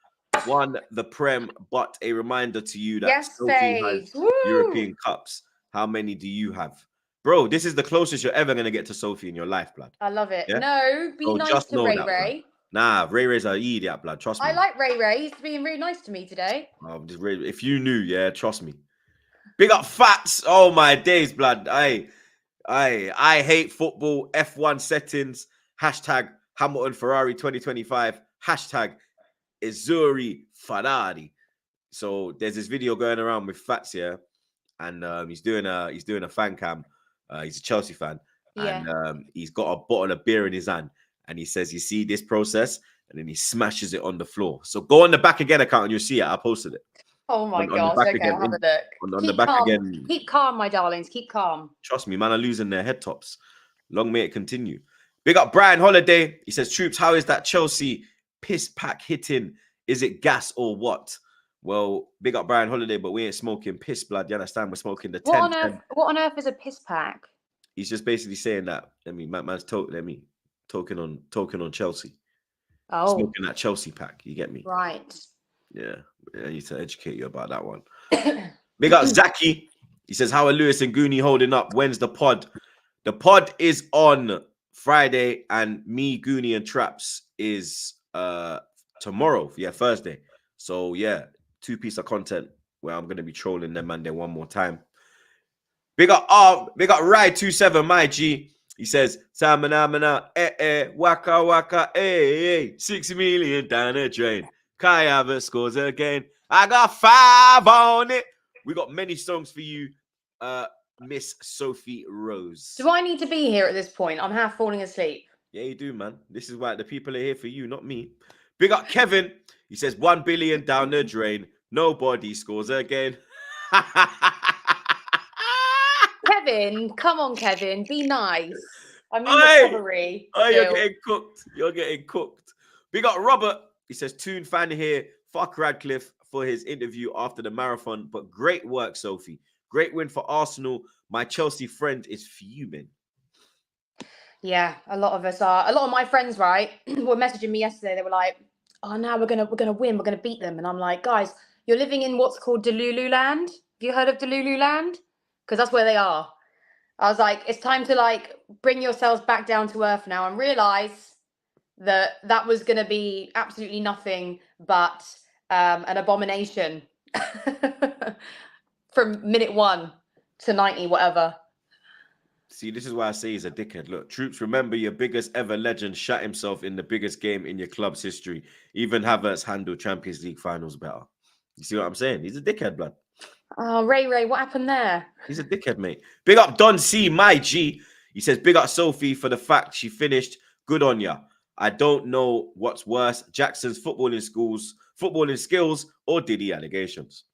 won the Prem, but a reminder to you that yes, Sophie has European Cups. How many do you have? Bro, this is the closest you're ever going to get to Sophie in your life, blood. I love it. Yeah? No, be nice to Ray Ray. Nah, Ray Ray's an idiot, blood. Trust me. I like Ray Ray. He's being really nice to me today. Oh, if you knew, yeah, trust me. Big up Fats. Oh, my days, blood. I hate football. F1 settings. Hashtag Hamilton Ferrari 2025. Hashtag Izuri Ferrari. So there's this video going around with Fats here, and he's doing a fan cam. He's a Chelsea fan, and he's got a bottle of beer in his hand, and he says, "You see this process?" And then he smashes it on the floor. So go on the Back Again account and you'll see it. I posted it. Oh my gosh! Okay, I'll have a look. On the back calm. again. Keep calm, my darlings. Keep calm. Trust me, man, are losing their head tops. Long may it continue. Big up Brian Holiday. He says, Troops, how is that Chelsea piss pack hitting? Is it gas or what? Well, big up Brian Holiday, but we ain't smoking piss blood. You understand? We're smoking the What 10. on earth? What on earth is a piss pack? He's just basically saying that. Man's talking on Chelsea. Oh, Smoking that Chelsea pack. You get me? right. Yeah. I need to educate you about that one. Big up Zaki. He says, how are Lewis and Goonie holding up? When's the pod? The pod is on Friday, and me, Goonie, and Traps is tomorrow. Yeah, Thursday. So yeah, 2 pieces of content where I'm gonna be trolling them and then one more time. Big up Ride 27, my G. He says, Samana, waka waka, 6 million down the drain. Kai Havertz scores again. I got 5 on it. We got many songs for you, Miss Sophie Rose. Do I need to be here at this point? I'm half falling asleep. Yeah, you do, man. This is why the people are here for you, not me. Big up Kevin. He says 1 billion down the drain. Nobody scores again. Kevin, come on, Kevin, be nice. I mean, recovery. You're getting cooked. You're getting cooked. Big up Robert. He says, Toon fan here. Fuck Radcliffe for his interview after the marathon, but great work, Sophie. Great win for Arsenal. My Chelsea friend is fuming. Yeah, a lot of us are. A lot of my friends, right, were messaging me yesterday. They were like, "Oh, now we're gonna win. We're gonna beat them." And I'm like, guys, you're living in what's called Delulu land. Have you heard of Delulu land? Because that's where they are. I was like, it's time to like bring yourselves back down to earth now and realize that was gonna be absolutely nothing but an abomination from minute 1 to 90, whatever. See, this is why I say he's a dickhead. Look, troops, remember your biggest ever legend shot himself in the biggest game in your club's history. Even Havertz handled Champions League finals better. You see what I'm saying? He's a dickhead, blood. Oh, Ray, what happened there? He's a dickhead, mate. Big up Don C, my G. He says, big up Sophie for the fact she finished. Good on ya. I don't know what's worse, Jackson's footballing skills, or Diddy allegations.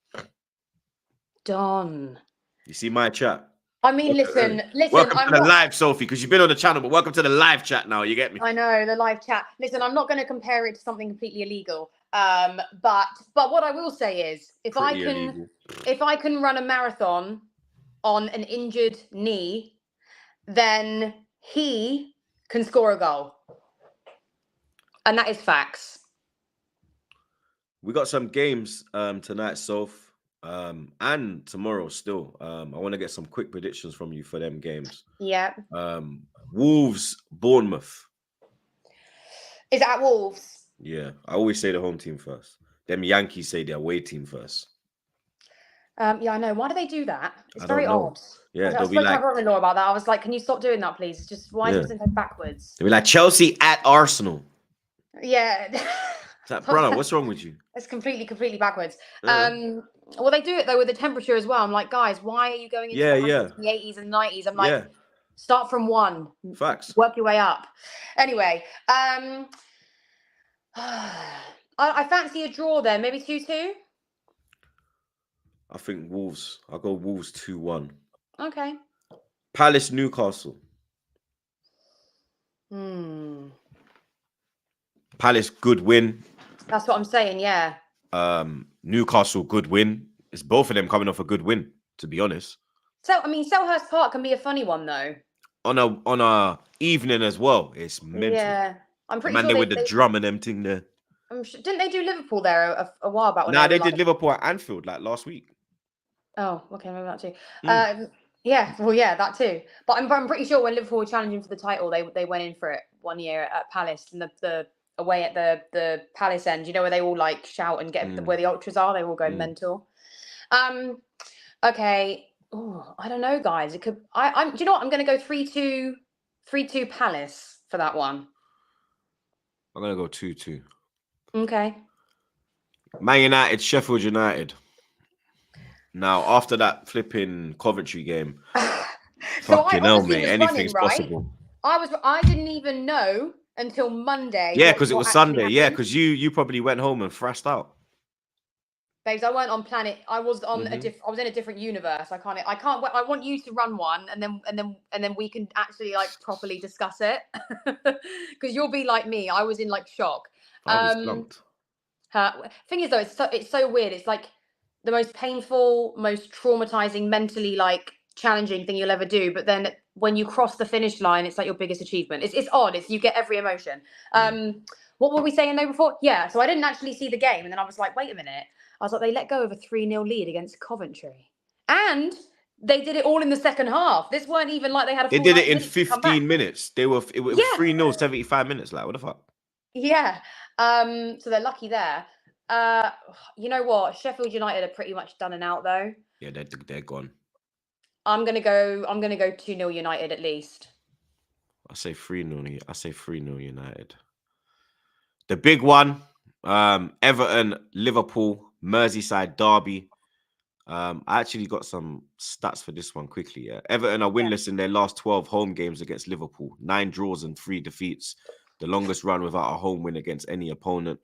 Don. You see my chat? I mean, listen. Welcome to the live, Sophie, because you've been on the channel, but welcome to the live chat now. You get me? I know, the live chat. Listen, I'm not going to compare it to something completely illegal. But what I will say is, if I can run a marathon on an injured knee, then he can score a goal. And that is facts. We got some games tonight, Soph. And tomorrow still. I want to get some quick predictions from you for them games. Yeah. Wolves, Bournemouth. Is it at Wolves? Yeah. I always say the home team first. Them Yankees say the away team first. Yeah, I know. Why do they do that? It's very know. odd. Yeah, I spoke to my brother-in-law about that. I was like, can you stop doing that, please? It's just, why is it go backwards? They'll be like, Chelsea at Arsenal. Yeah. It's like, brother, what's wrong with you? It's completely backwards. Well, they do it though with the temperature as well. I'm like, guys, why are you going into the 80s and 90s? I'm like, start from 1. Facts. Work your way up. Anyway, I fancy a draw there, maybe 2-2. I think Wolves. I'll go Wolves 2-1. Okay. Palace, Newcastle. Palace, good win. That's what I'm saying, yeah. Newcastle, good win. It's both of them coming off a good win, to be honest. So, I mean, Selhurst Park can be a funny one, though. On a evening as well. It's mental. Yeah. I'm pretty sure they with the drum and them thing there. Didn't they do Liverpool there a while back? Nah, they did Liverpool at Anfield like last week. Oh, okay, maybe that too. Yeah, well, yeah, that too. But I'm pretty sure when Liverpool were challenging for the title, they went in for it one year at Palace, and the away at the Palace end, you know, where they all like shout and get where the ultras are, they all go mental. Okay. Oh, I don't know, guys. It could. I'm. Do you know what? I'm going to go 3-2 Palace for that one. I'm going to go 2-2. Okay. Man United, Sheffield United. Now, after that flipping Coventry game, fucking hell, mate, anything's possible. I didn't even know until Monday. Yeah, because it was Sunday. Happened. Yeah, because you probably went home and thrashed out. Babes, I weren't on planet. I was on I was in a different universe. I can't. I want you to run one, and then we can actually like properly discuss it. Because you'll be like me. I was in like shock. I was slumped. Thing is, though, it's so weird. It's like the most painful, most traumatizing, mentally like challenging thing you'll ever do. But then when you cross the finish line, it's like your biggest achievement. It's odd. You get every emotion. What were we saying though before? Yeah. So I didn't actually see the game, and then I was like, wait a minute. I was like, they let go of a 3-0 lead against Coventry, and they did it all in the second half. This weren't even like they had a They full did it 90 in minutes to come back. 15 minutes. It was 3-0, 75 minutes. Like, what the fuck? Yeah. So they're lucky there. You know what? Sheffield United are pretty much done and out though. Yeah, they're gone. I'm gonna go 2-0 United at least. I say 3-0. I say 3-0 United. The big one, Everton, Liverpool, Merseyside derby. I actually got some stats for this one quickly. Yeah. Everton are winless in their last 12 home games against Liverpool. 9 draws and 3 defeats. The longest run without a home win against any opponent.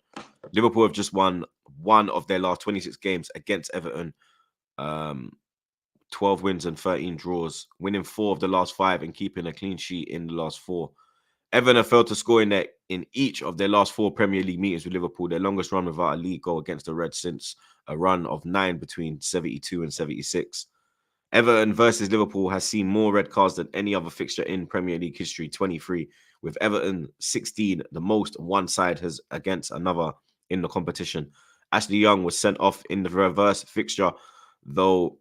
Liverpool have just won one of their last 26 games against Everton. 12 wins and 13 draws, winning 4 of the last 5 and keeping a clean sheet in the last 4. Everton have failed to score in each of their last 4 Premier League meetings with Liverpool, their longest run without a league goal against the Reds since a run of 9 between 72 and 76. Everton versus Liverpool has seen more red cards than any other fixture in Premier League history, 23, with Everton 16, the most one side has against another in the competition. Ashley Young was sent off in the reverse fixture, though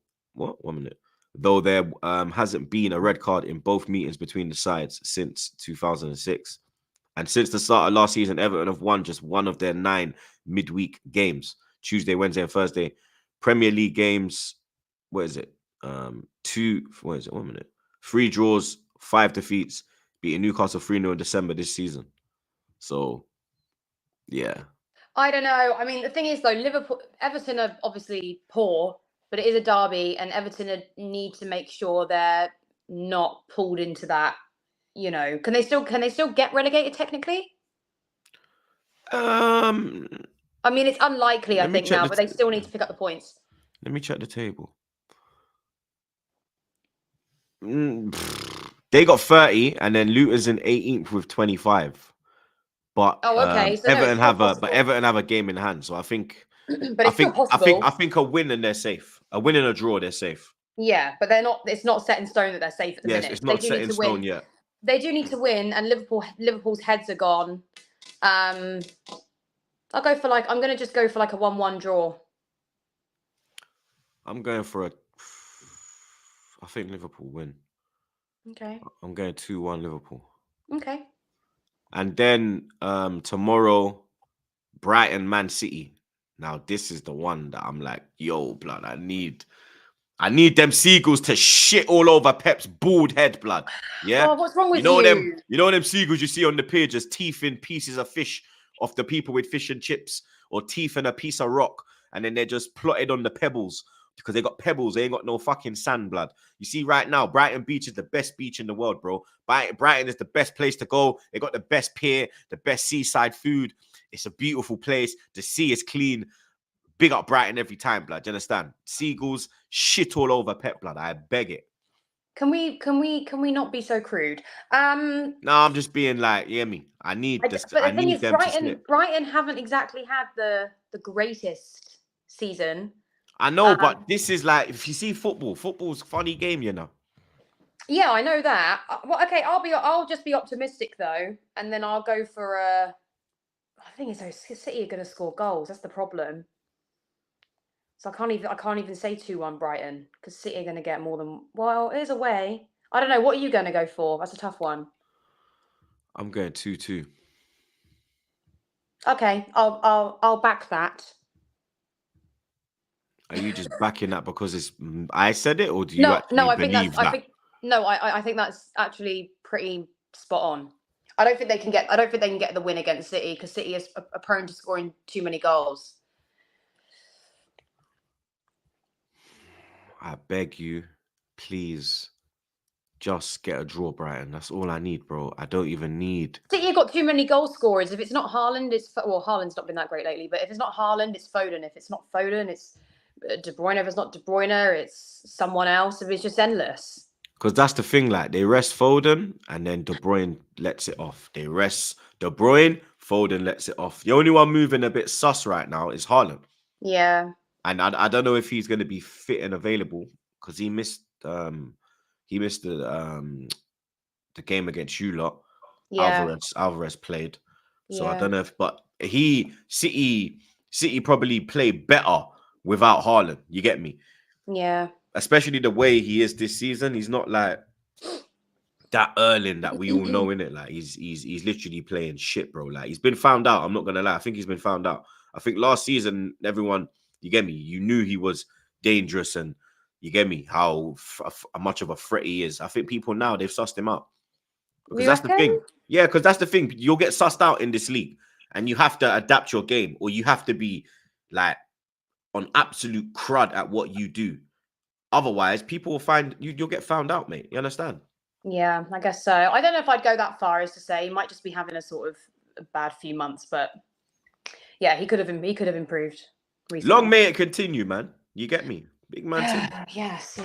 there hasn't been a red card in both meetings between the sides since 2006. And since the start of last season, Everton have won just one of their 9 midweek games, Tuesday, Wednesday, and Thursday. Premier League games, what is it? 3 draws, 5 defeats, beating Newcastle 3-0 in December this season. So, yeah. I don't know. I mean, the thing is, though, Everton are obviously poor, but it is a derby, and Everton need to make sure they're not pulled into that. You know, can they still get relegated technically? I mean, it's unlikely, I think, now, but they still need to pick up the points. Let me check the table. They got 30, and then Luton's in 18th with 25. But okay. So Everton have a game in hand, so I think. But it's still possible. I think a win and they're safe. A win and a draw, they're safe. Yeah, but they're not. It's not set in stone that they're safe at the minute. It's not set in stone yet. They do need to win, and Liverpool's heads are gone. I'm gonna just go for like a 1-1 draw. I'm going for I think Liverpool win. Okay. I'm going 2-1 Liverpool. Okay. And then tomorrow, Brighton, Man City. Now, this is the one that I'm like, yo, blood, I need them seagulls to shit all over Pep's bald head, blood. Yeah? Oh, what's wrong with you? You know them seagulls you see on the pier, just teeth in pieces of fish off the people with fish and chips, or teeth in a piece of rock, and then they're just plotted on the pebbles because they got pebbles, they ain't got no fucking sand, blood. You see right now, Brighton Beach is the best beach in the world, bro. Brighton is the best place to go. They got the best pier, the best seaside food. It's a beautiful place. The sea is clean. Big up Brighton every time, blood. Do you understand? Seagulls shit all over Pep, blood. I beg it. Can we not be so crude? No, I'm just being like, hear me. I need this. But the thing is, Brighton haven't exactly had the greatest season. I know, but this is like, if you see football's a funny game, you know. Yeah, I know that. Well, okay, I'll just be optimistic though, and then I'll go for a. I think it's City are going to score goals. That's the problem. So I can't even say 2-1 Brighton because City are going to get more than. Well, there's a way. I don't know. What are you going to go for? That's a tough one. I'm going 2-2. Okay, I'll back that. Are you just backing that because I said it, or do you believe that? I think that's actually pretty spot on. I don't think they can get the win against City because City is prone to scoring too many goals. I beg you, please, just get a draw, Brighton. That's all I need, bro. I don't even need. City have got too many goal scorers. If it's not Haaland, Haaland's not been that great lately. But if it's not Haaland, it's Foden. If it's not Foden, it's De Bruyne. If it's not De Bruyne, it's someone else. It's just endless. Because that's the thing, like they rest Foden and then De Bruyne lets it off. They rest De Bruyne, Foden lets it off. The only one moving a bit sus right now is Haaland. Yeah. And I don't know if he's going to be fit and available because he missed the game against you lot. Yeah. Alvarez played. So I Yeah. don't know if, but City probably play better without Haaland. You get me? Yeah. Especially the way he is this season. He's not like that Erling that we all know in it. Like he's literally playing shit, bro. Like he's been found out. I'm not gonna lie. I think he's been found out. I think last season, everyone, you get me, you knew he was dangerous, and you get me how much of a threat he is. I think people now they've sussed him out because that's the thing. Yeah, because that's the thing. You'll get sussed out in this league, and you have to adapt your game, or you have to be like on absolute crud at what you do. Otherwise, people will find you. You'll get found out, mate. You understand? Yeah, I guess so. I don't know if I'd go that far as to say he might just be having a sort of a bad few months, but yeah, he could have improved recently. Long may it continue, man. You get me? Big man. Yes.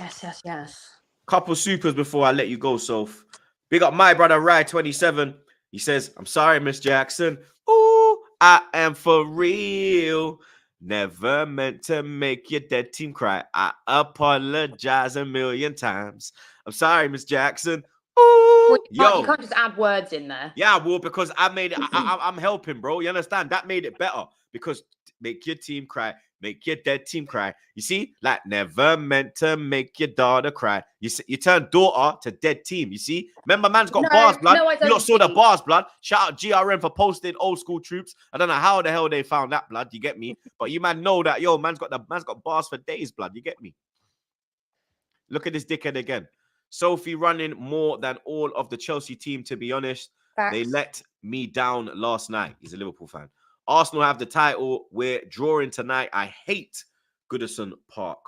Couple supers before I let you go, Soph. Big up my brother, Rye27. He says, I'm sorry, Miss Jackson. Ooh, I am for real. Never meant to make your dead team cry. I apologize a million times. I'm sorry, Miss Jackson. Ooh, well, you can't just add words in there. Yeah, well, because I made it. I'm helping, bro. You understand? That made it better because make your team cry, make your dead team cry. You see, like never meant to make your daughter cry. You turn daughter to dead team. You see, remember, man's got bars, blood. No, I don't. You lot saw the bars, blood. Shout out GRM for posting old school troops. I don't know how the hell they found that, blood. You get me? But you man know that, yo, man's got bars for days, blood. You get me? Look at this dickhead again. Sophie running more than all of the Chelsea team, to be honest. Facts. They let me down last night. He's a Liverpool fan. Arsenal have the title. We're drawing tonight. I hate Goodison Park.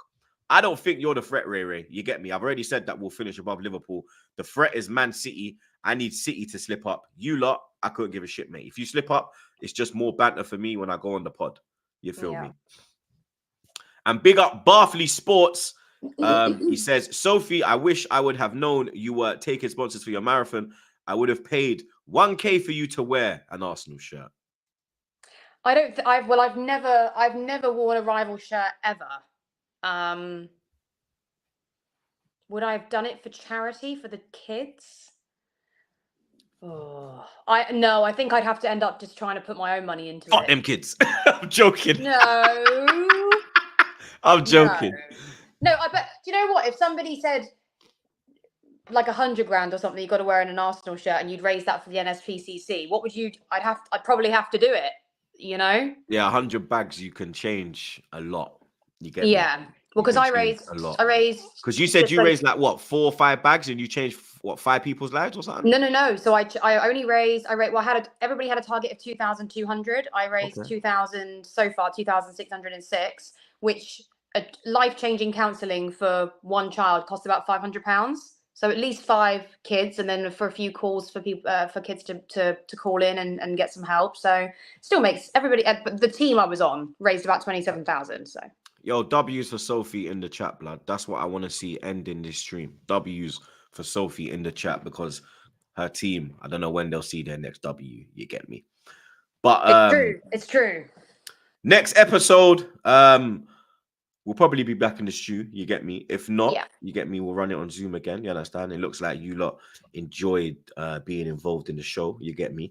I don't think you're the threat, Ray. You get me? I've already said that we'll finish above Liverpool. The threat is Man City. I need City to slip up. You lot, I couldn't give a shit, mate. If you slip up, it's just more banter for me when I go on the pod. You feel me? And big up Barfley Sports. He says, Sophie, I wish I would have known you were taking sponsors for your marathon. I would have paid 1K for you to wear an Arsenal shirt. I don't. I've never worn a rival shirt ever. Would I have done it for charity for the kids? Oh, I think I'd have to end up just trying to put my own money into it. Them kids. I'm joking. No. I'm joking. No, but do you know what? If somebody said like 100 grand or something, you got to wear in an Arsenal shirt, and you'd raise that for the NSPCC, what would you? I'd probably have to do it. You know? Yeah, 100 bags you can change a lot. You get me? Well, because I raised a lot. Because you said you raised like what 4 or 5 bags, and you changed what 5 people's lives or something. No. So I only raised. Well, everybody had a target of 2,200. I raised 2,000 so far, 2,606, which a life-changing counselling for one child costs about £500. So at least 5 kids, and then for a few calls for people for kids to call in and get some help. So still makes everybody. The team I was on raised about 27,000. So. Yo, W's for Sophie in the chat, blood. That's what I want to see ending this stream. W's for Sophie in the chat, because her team, I don't know when they'll see their next W. You get me? But it's true. Next episode, we'll probably be back in the stew. You get me? If not, you get me, we'll run it on Zoom again. You understand? It looks like you lot enjoyed being involved in the show. You get me?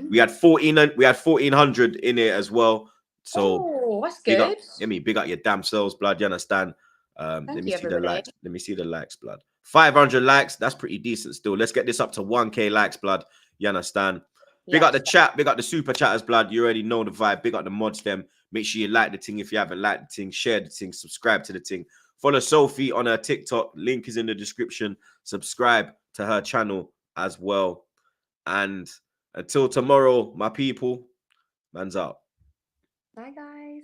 We had 1,400 in it as well. So that's good. Big up your damn selves, blood. You understand? Let me see the likes. Let me see the likes, blood. 500 likes. That's pretty decent still. Let's get this up to 1K likes, blood. You understand? Big up the chat. Big up the super chatters, blood. You already know the vibe. Big up the mods, them. Make sure you like the thing if you haven't liked the thing. Share the thing. Subscribe to the thing. Follow Sophie on her TikTok. Link is in the description. Subscribe to her channel as well. And until tomorrow, my people, man's out. Bye, guys.